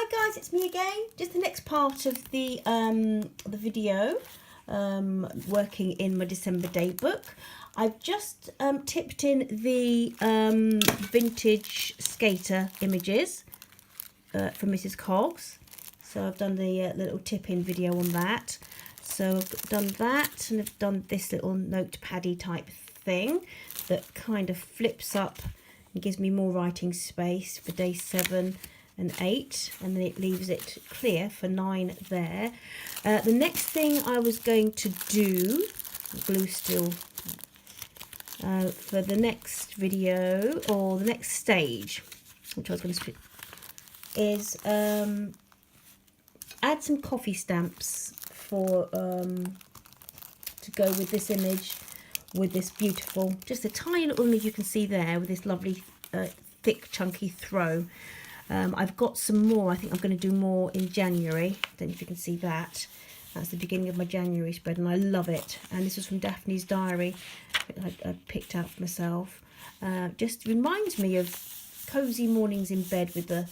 Hi guys, it's me again. Just the next part of the video, working in my December day book. I've just tipped in the vintage skater images from Mrs. Cogs. So I've done the little tip-in video on that. So I've done that, and I've done this little notepaddy type thing that kind of flips up and gives me more writing space for day 7 and 8, and then it leaves it clear for 9 there. The next thing I was going to do, glue still, for the next video, or the next stage, which I was going to is add some coffee stamps for to go with this image, with this beautiful, just a tiny little image you can see there with this lovely thick chunky throw. I've got some more. I think I'm going to do more in January. Don't know if you can see that. That's the beginning of my January spread, and I love it. And this was from Daphne's diary I picked out for myself. Just reminds me of cosy mornings in bed with the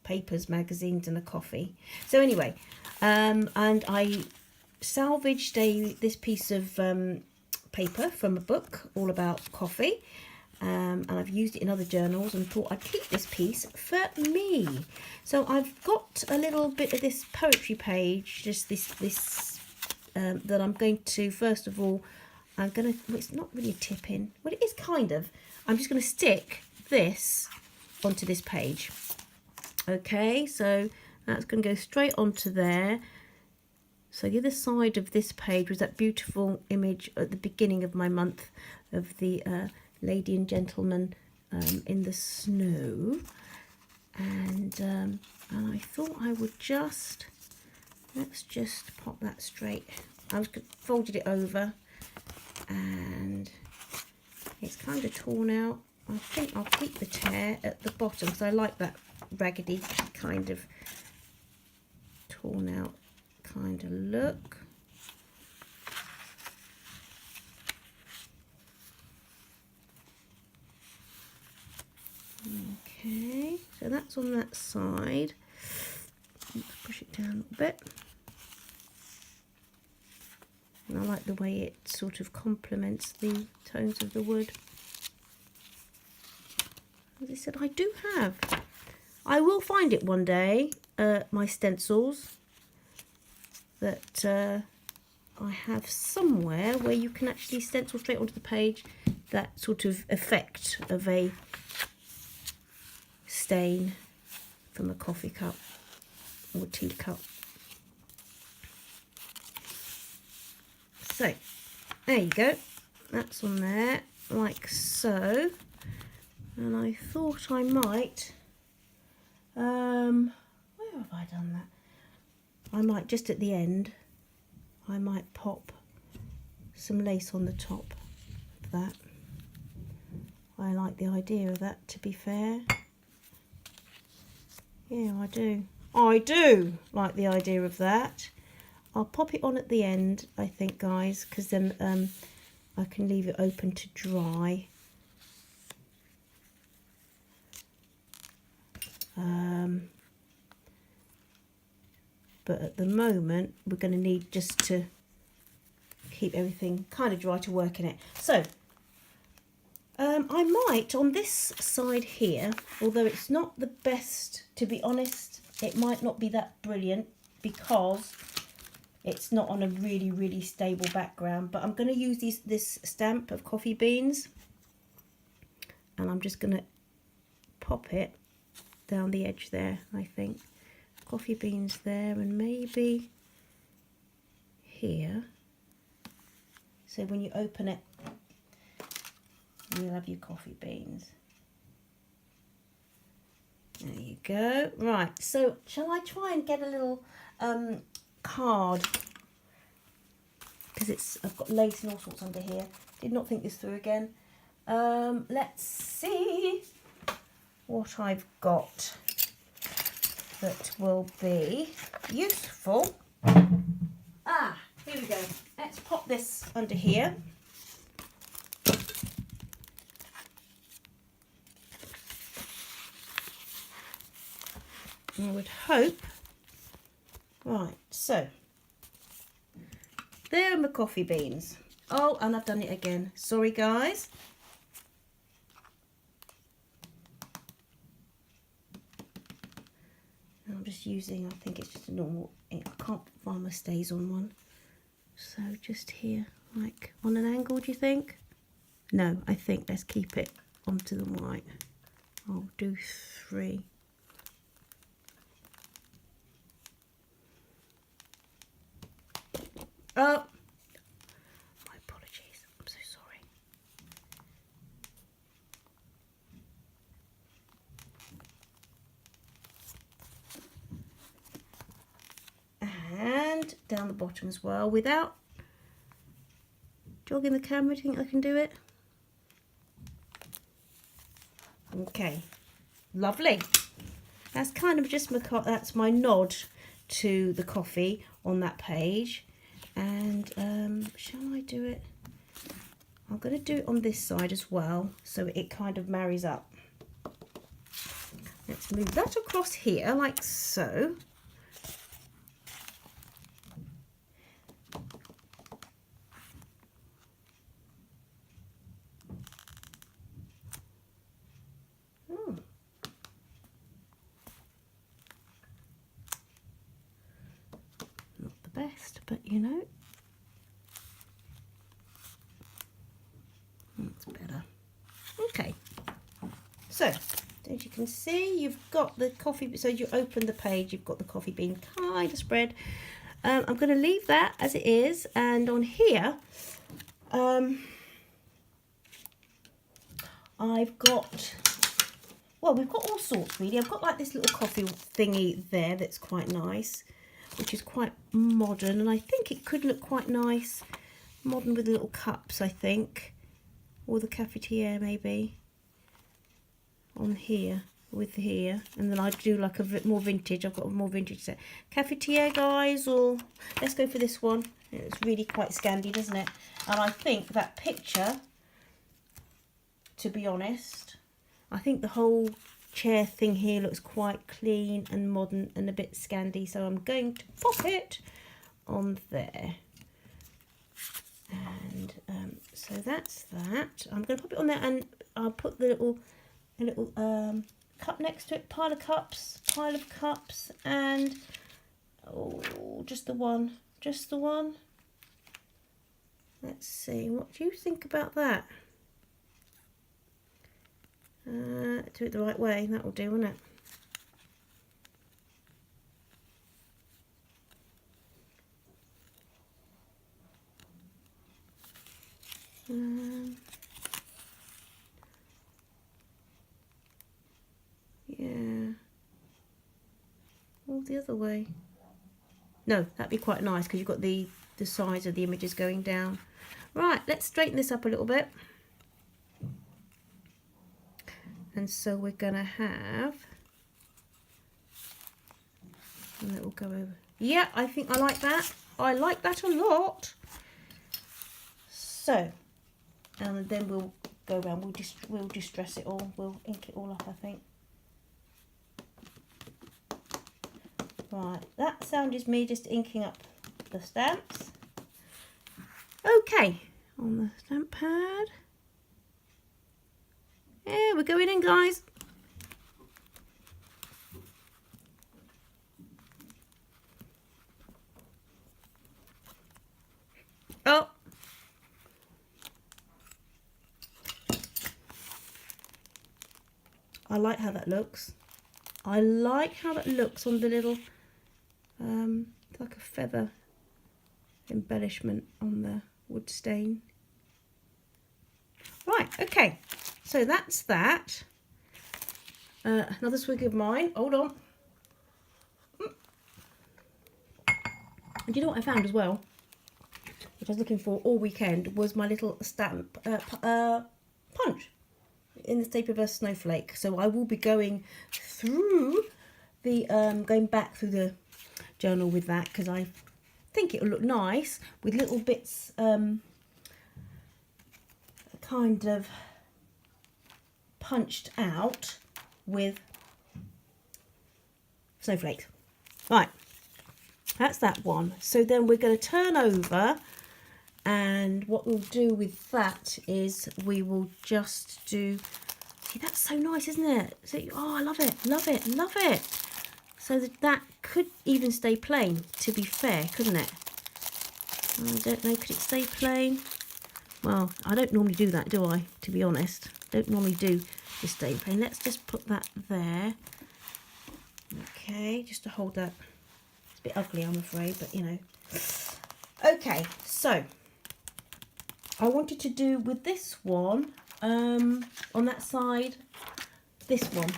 papers, magazines and a coffee. So anyway, and I salvaged this piece of paper from a book all about coffee. And I've used it in other journals and thought I'd keep this piece for me. So I've got a little bit of this poetry page, just this that I'm going to, first of all, I'm going to, well, it's not really a tip in, well it is kind of, I'm just going to stick this onto this page. Okay, so that's going to go straight onto there. So the other side of this page was that beautiful image at the beginning of my month of the lady and gentleman in the snow, and I thought I would just, let's just pop that straight. I was folded it over and it's kind of torn out. I think I'll keep the tear at the bottom because I like that raggedy kind of torn out kind of look. Okay, so that's on that side. Let's push it down a little bit. And I like the way it sort of complements the tones of the wood. As I said, I do have. I will find it one day, my stencils that I have somewhere where you can actually stencil straight onto the page that sort of effect of a stain from a coffee cup or tea cup. So there you go, that's on there like so. And I thought I might where have I done that? I might just at the end, I might pop some lace on the top of that. I like the idea of that, to be fair. Yeah, I do. I do like the idea of that. I'll pop it on at the end, I think, guys, because then I can leave it open to dry. But at the moment, we're going to need just to keep everything kind of dry to work in it. So I might, on this side here, although it's not the best, to be honest, it might not be that brilliant because it's not on a really, really stable background, but I'm going to use this stamp of coffee beans, and I'm just going to pop it down the edge there, I think. Coffee beans there, and maybe here. So when you open it, you'll have your coffee beans. There you go. Right, so shall I try and get a little card? Because I've got lace and all sorts under here. Did not think this through again. Let's see what I've got that will be useful. Ah, here we go. Let's pop this under here. I would hope. Right, so there are my coffee beans. Oh, and I've done it again. Sorry, guys. I'm just using, I think it's just a normal ink. I can't find my stays on one. So just here, like on an angle, do you think? No, I think let's keep it onto the white. I'll do 3. Oh, my apologies. I'm so sorry. And down the bottom as well, without jogging the camera. Do you think I can do it? Okay, lovely. That's kind of just that's my nod to the coffee on that page. And shall I do it? I'm going to do it on this side as well, so it kind of marries up. Let's move that across here like so. Not the best, but you know, that's better. Okay, so as you can see, you've got the coffee, so you open the page, you've got the coffee bean kind of spread. I'm going to leave that as it is, and on here I've got, well, we've got all sorts really. I've got like this little coffee thingy there that's quite nice, which is quite modern, and I think it could look quite nice modern with little cups, I think, or the cafetiere maybe on here with here, and then I'd do like a bit more vintage. I've got a more vintage set. Cafetiere, guys, or let's go for this one. It's really quite Scandi, doesn't it? And I think that picture, to be honest, I think the whole chair thing here looks quite clean and modern and a bit Scandi, so I'm going to pop it on there. And so that's that. I'm going to pop it on there, and I'll put the little cup next to it, pile of cups, and oh, just the one. Let's see, what do you think about that? Do it the right way, that will do, won't it? Yeah, all the other way. No, that'd be quite nice because you've got the sides of the images going down. Right, let's straighten this up a little bit. And so we're going to have, and it will go over. Yeah, I think I like that. I like that a lot. So, and then we'll go around. We'll distress it all. We'll ink it all up, I think. Right, that sound is me just inking up the stamps. Okay, on the stamp pad. Yeah, we're going in, guys. Oh. I like how that looks. I like how that looks on the little, like a feather embellishment on the wood stain. Right, okay. So that's that. Another swig of mine. Hold on. And you know what I found as well, which I was looking for all weekend, was my little stamp punch in the shape of a snowflake. So I will be going through the going back through the journal with that, because I think it will look nice with little bits kind of punched out with snowflakes. Right, that's that one. So then we're going to turn over, and what we'll do with that is we will just do, see, that's so nice, isn't it? So, oh, I love it, love it, love it. So that could even stay plain, to be fair, couldn't it? I don't know, could it stay plain? Well, I don't normally do that, do I? To be honest, don't normally do the stay plain. Let's just put that there. Okay, just to hold that. It's a bit ugly, I'm afraid, but you know. Okay, so I wanted to do with this one, on that side, this one.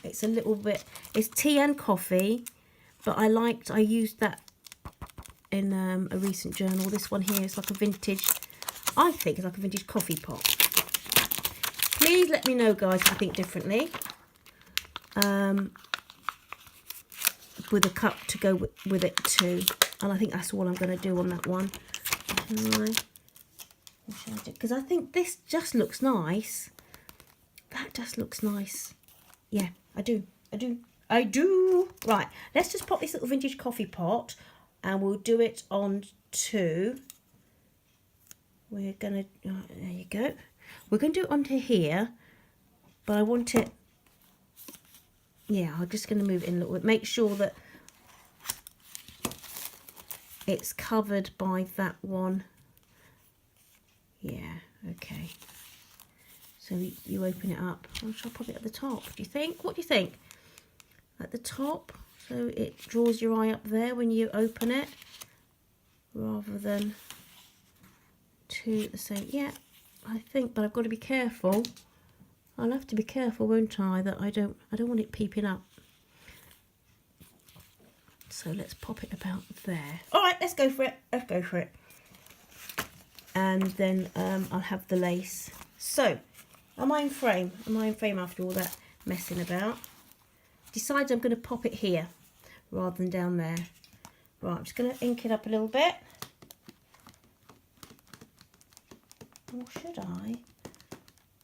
It's a little bit, it's tea and coffee, but I used that in a recent journal. This one here is like a vintage, I think it's like a vintage coffee pot. Please let me know, guys, if you think differently. With a cup to go with it too. And I think that's all I'm going to do on that one. Because I think this just looks nice. That just looks nice. Yeah, I do. Right, let's just pop this little vintage coffee pot and we'll do it on two. We're going to, there you go. We're going to do it onto here, but I want it, yeah, I'm just going to move it in a little bit. Make sure that it's covered by that one. Yeah, okay. So you open it up. I'll pop it at the top. Do you think? What do you think? At the top, so it draws your eye up there when you open it, rather than two at the same. Yeah, I think, but I've got to be careful. I'll have to be careful, won't I? That I don't want it peeping up. So let's pop it about there. All right, let's go for it. Let's go for it. And then I'll have the lace. So, am I in frame? Am I in frame after all that messing about? Decided I'm going to pop it here rather than down there. Right, I'm just going to ink it up a little bit. Or should I?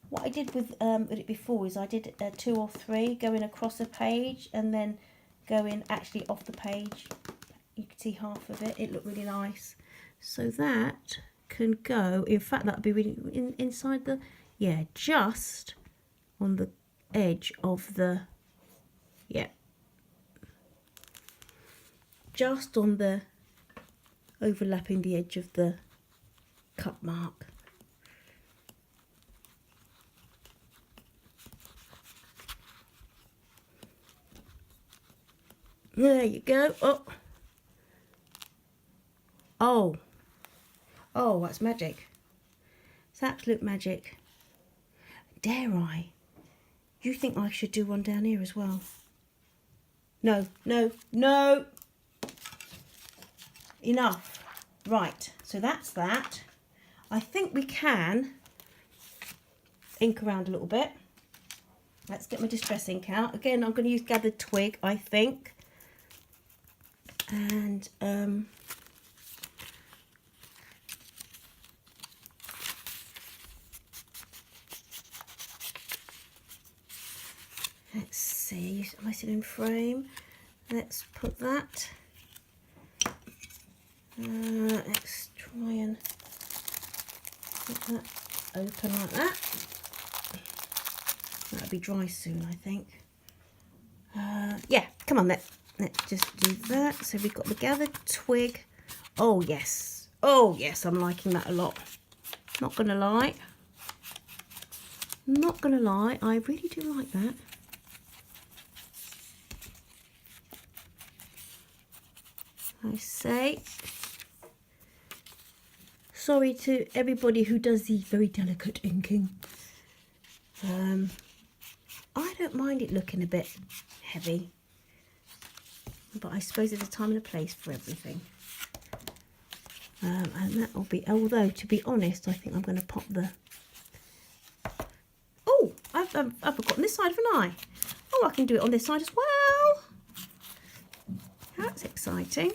What I did with it before is I did 2 or 3 going across a page and then going actually off the page. You can see half of it. It looked really nice. So that can go, in fact that would be really inside the, yeah, just on the edge of the, yeah, just on the, overlapping the edge of the cut mark. There you go. Oh, that's magic. It's absolute magic. Dare I? You think I should do one down here as well? No. Enough. Right, so that's that. I think we can ink around a little bit. Let's get my distress ink out. Again, I'm going to use gathered twig, I think. And let's see, am I still in frame? Let's put that. Let's try and get that open like that. That'll be dry soon, I think. Yeah, come on, let's just do that. So we've got the gathered twig. Oh yes, I'm liking that a lot. Not gonna lie, I really do like that. I say sorry to everybody who does the very delicate inking. I don't mind it looking a bit heavy, but I suppose there's a time and a place for everything. And that will be, although to be honest, I think I'm going to pop the, oh, I've forgotten this side, haven't I? Oh, I can do it on this side as well. That's exciting.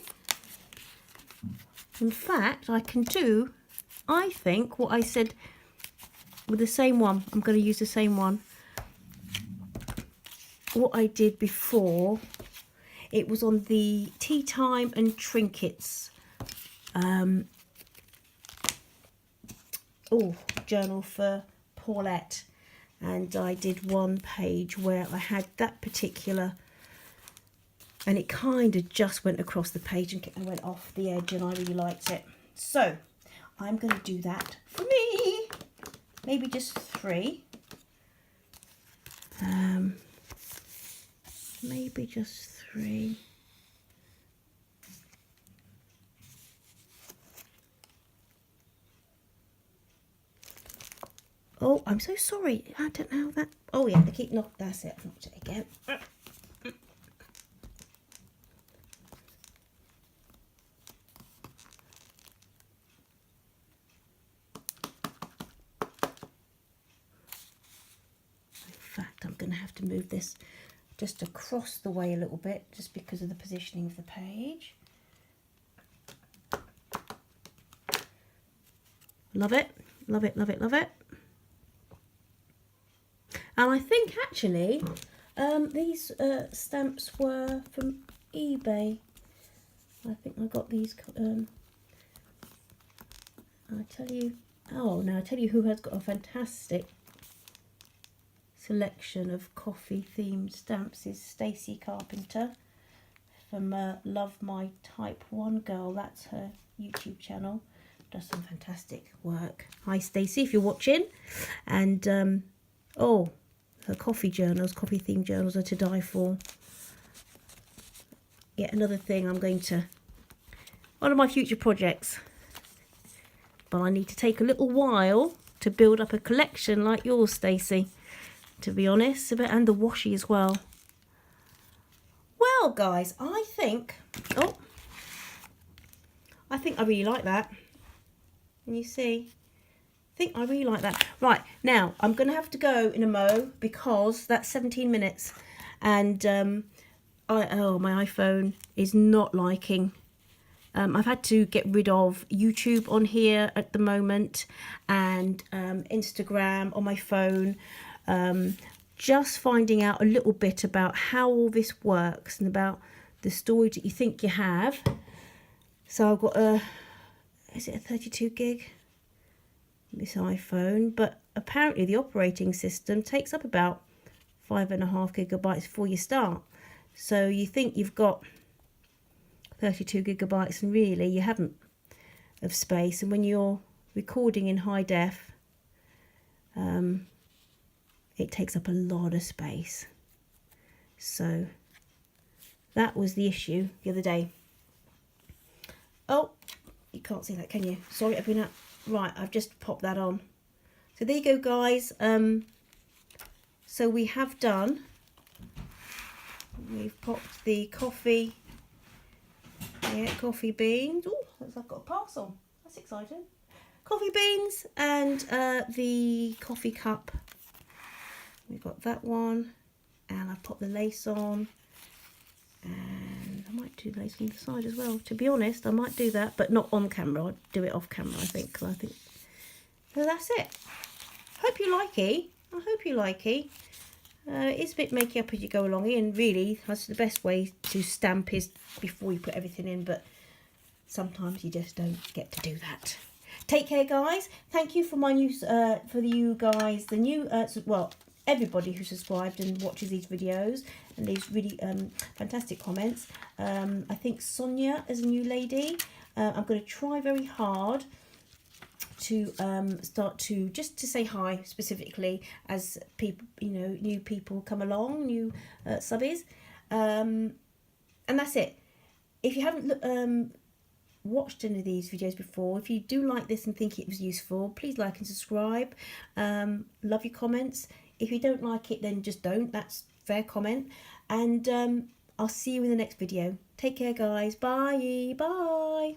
In fact, I can do, I think, what I said with the same one. I'm going to use the same one. What I did before It was on the Tea Time and Trinkets journal for Paulette, and I did one page where I had that particular, and it kind of just went across the page and went off the edge, and I really liked it. So I'm going to do that for me. Maybe just 3. Maybe just 3. Oh, I'm so sorry. I don't know that. Oh yeah, they keep knocked. That's it. I've knocked it again. In fact, I'm going to have to move this just across the way a little bit, just because of the positioning of the page. Love it, love it, love it, love it. And I think actually these stamps were from eBay. I think I got these. I tell you, oh no, I tell you who has got a fantastic selection of coffee themed stamps is Stacey Carpenter from Love My Type 1 Girl. That's her YouTube channel. Does some fantastic work. Hi Stacey, if you're watching. And oh, her coffee journals, coffee themed journals are to die for. Yet another thing I'm going to, one of my future projects. But I need to take a little while to build up a collection like yours, Stacey, to be honest, and the washi as well. Well, guys, I think I really like that. Can you see? I think I really like that. Right, now I'm going to have to go in a mo because that's 17 minutes, and my iPhone is not liking. I've had to get rid of YouTube on here at the moment, and Instagram on my phone. Just finding out a little bit about how all this works and about the storage that you think you have. So I've got is it a 32 gig? This iPhone, but apparently the operating system takes up about 5.5 gigabytes before you start. So you think you've got 32 gigabytes and really you haven't of space. And when you're recording in high def, it takes up a lot of space. So that was the issue the other day. Oh, you can't see that, can you? Sorry, I've been out. Right, I've just popped that on. So there you go, guys. So we have done. We've popped the coffee. Yeah, coffee beans. Oh, I've got a parcel. That's exciting. Coffee beans and the coffee cup. We've got that one, and I've popped the lace on. And I might do lace on the side as well. To be honest, I might do that, but not on camera. I'll do it off camera, I think. Cause I think. So that's it. Hope you like it. I hope you like it. It's a bit makey up as you go along, and really, that's the best way to stamp is before you put everything in. But sometimes you just don't get to do that. Take care, guys. Thank you for my new for you guys, the new well, everybody who subscribed and watches these videos and leaves really fantastic comments. I think Sonia is a new lady. I'm going to try very hard to start to just to say hi specifically as people, you know, new people come along, new subbies, and that's it. If you haven't watched any of these videos before, if you do like this and think it was useful, please like and subscribe. Love your comments. If you don't like it, then just don't. That's fair comment. And I'll see you in the next video. Take care, guys. Bye. Bye.